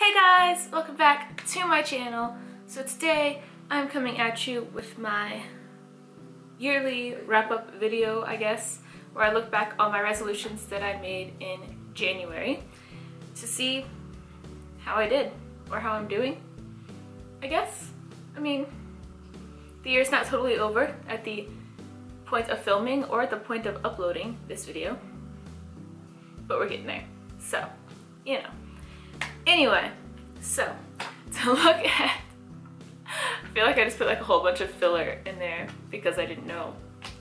Hey guys, welcome back to my channel. So today I'm coming at you with my yearly wrap-up video, I guess, where I look back on my resolutions that I made in January to see how I did or how I'm doing, I guess. I mean, the year's not totally over at the point of filming or at the point of uploading this video, but we're getting there, so, you know. Anyway, so, to look at, I feel like I just put like a whole bunch of filler in there because I didn't know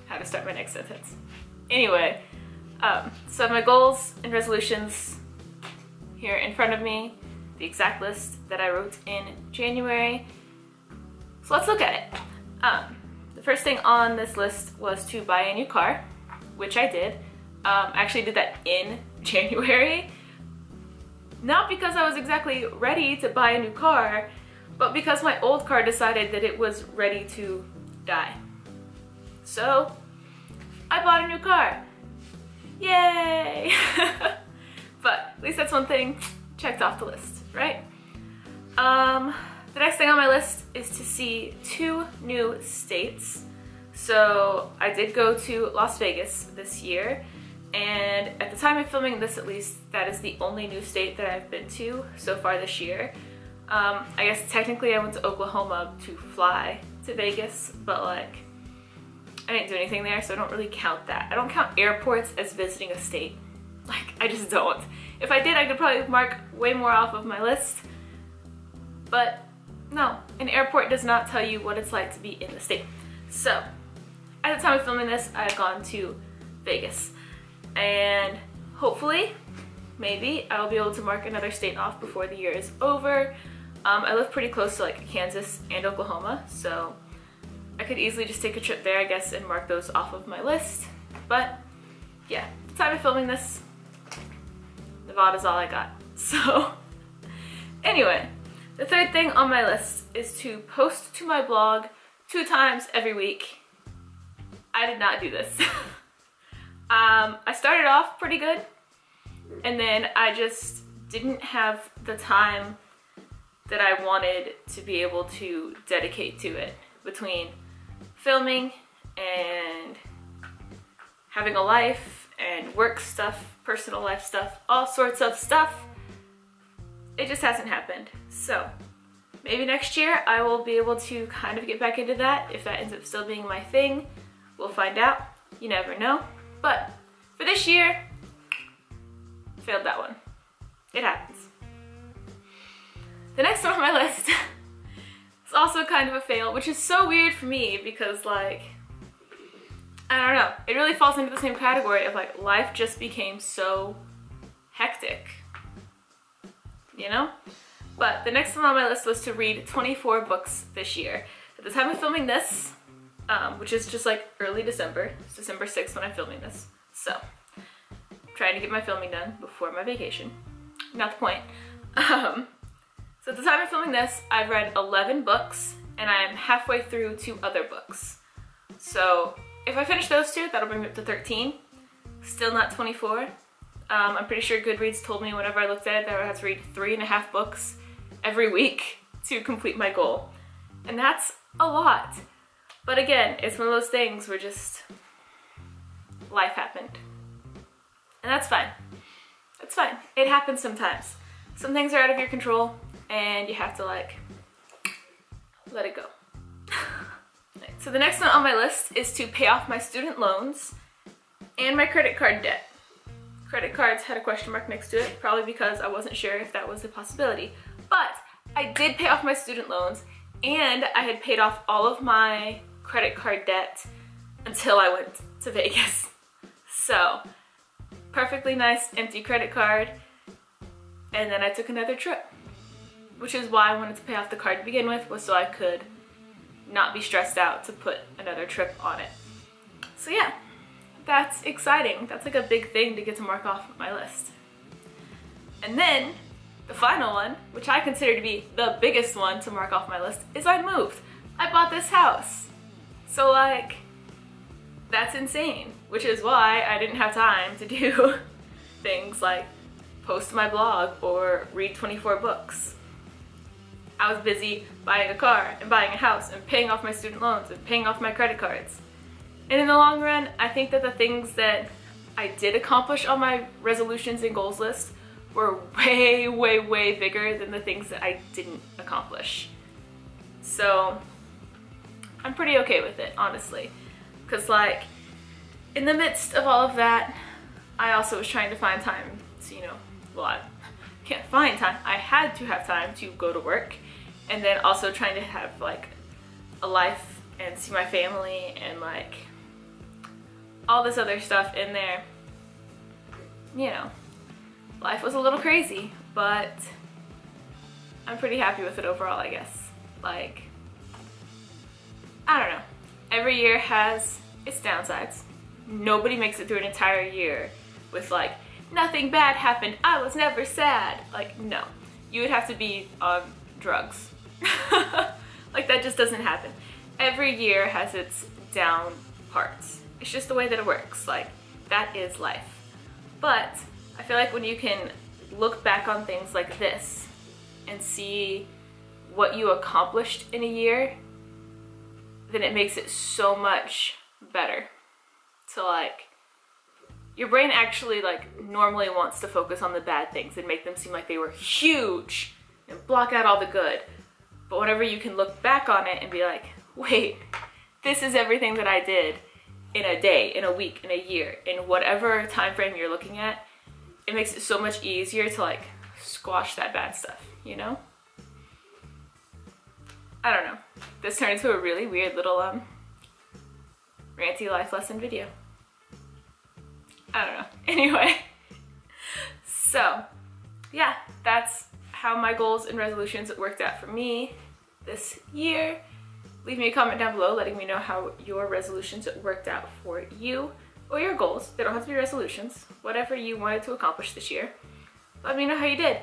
how to start my next sentence. Anyway, so my goals and resolutions here in front of me, the exact list that I wrote in January. So let's look at it. The first thing on this list was to buy a new car, which I did. I actually did that in January. Not because I was exactly ready to buy a new car, but because my old car decided that it was ready to die. So, I bought a new car. Yay! But at least that's one thing checked off the list, right? The next thing on my list is to see 2 new states. So I did go to Las Vegas this year, and at the time of filming this, at least, that is the only new state that I've been to so far this year. I guess technically I went to Oklahoma to fly to Vegas, but like, I didn't do anything there, so I don't really count that. I don't count airports as visiting a state. Like, I just don't. If I did, I could probably mark way more off of my list, but no, an airport does not tell you what it's like to be in the state. So, at the time of filming this, I've gone to Vegas. And hopefully, maybe, I'll be able to mark another state off before the year is over. I live pretty close to like Kansas and Oklahoma, so I could easily just take a trip there, I guess, and mark those off of my list. But yeah, at the time of filming this, Nevada's all I got. So anyway, the third thing on my list is to post to my blog 2 times every week. I did not do this. I started off pretty good, and then I just didn't have the time that I wanted to be able to dedicate to it between filming and having a life and work stuff, personal life stuff, all sorts of stuff. It just hasn't happened. So maybe next year I will be able to kind of get back into that. If that ends up still being my thing, we'll find out. You never know. But for this year, failed that one. It happens. The next one on my list is also kind of a fail, which is so weird for me because, like, I don't know. It really falls into the same category of like life just became so hectic, you know? But the next one on my list was to read 24 books this year. At the time of filming this, which is just like early December. It's December 6th when I'm filming this. So, I'm trying to get my filming done before my vacation. Not the point. So at the time of filming this, I've read 11 books, and I'm halfway through 2 other books. So, if I finish those 2, that'll bring me up to 13. Still not 24. I'm pretty sure Goodreads told me whenever I looked at it that I had to read 3.5 books every week to complete my goal. And that's a lot. But again, it's one of those things where just life happened. And that's fine. It's fine. It happens sometimes. Some things are out of your control and you have to like let it go. So the next one on my list is to pay off my student loans and my credit card debt. Credit cards had a question mark next to it, probably because I wasn't sure if that was a possibility. But I did pay off my student loans, and I had paid off all of my credit card debt until I went to Vegas. So, perfectly nice empty credit card, and then I took another trip. Which is why I wanted to pay off the card to begin with, was so I could not be stressed out to put another trip on it. So yeah, that's exciting. That's like a big thing to get to mark off my list. And then, the final one, which I consider to be the biggest one to mark off my list, is I moved. I bought this house. So like, that's insane. Which is why I didn't have time to do things like post to my blog or read 24 books. I was busy buying a car and buying a house and paying off my student loans and paying off my credit cards. And in the long run, I think that the things that I did accomplish on my resolutions and goals list were way, way, way bigger than the things that I didn't accomplish. So I'm pretty okay with it, honestly. Because like, in the midst of all of that, I also was trying to find time to, you know, well, I can't find time. I had to have time to go to work, and then also trying to have like a life and see my family and like all this other stuff in there. You know, life was a little crazy, but I'm pretty happy with it overall, I guess. Like, I don't know. Every year has its downsides. Nobody makes it through an entire year with like, nothing bad happened, I was never sad. Like, no. You would have to be on drugs. Like, that just doesn't happen. Every year has its down parts. It's just the way that it works. Like, that is life. But I feel like when you can look back on things like this and see what you accomplished in a year, then it makes it so much better. So like, your brain actually like normally wants to focus on the bad things and make them seem like they were huge and block out all the good. But whenever you can look back on it and be like, wait, this is everything that I did in a day, in a week, in a year, in whatever time frame you're looking at, it makes it so much easier to like squash that bad stuff, you know? I don't know. This turned into a really weird little ranty life lesson video. I don't know. Anyway, so yeah, that's how my goals and resolutions worked out for me this year. Leave me a comment down below letting me know how your resolutions worked out for you, or your goals. They don't have to be resolutions. Whatever you wanted to accomplish this year. Let me know how you did.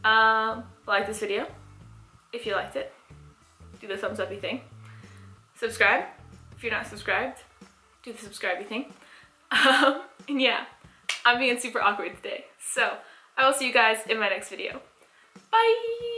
Like this video if you liked it. Do the thumbs up-y thing. Subscribe if you're not subscribed. Do the subscribe-y thing. And yeah, I'm being super awkward today. So I will see you guys in my next video. Bye!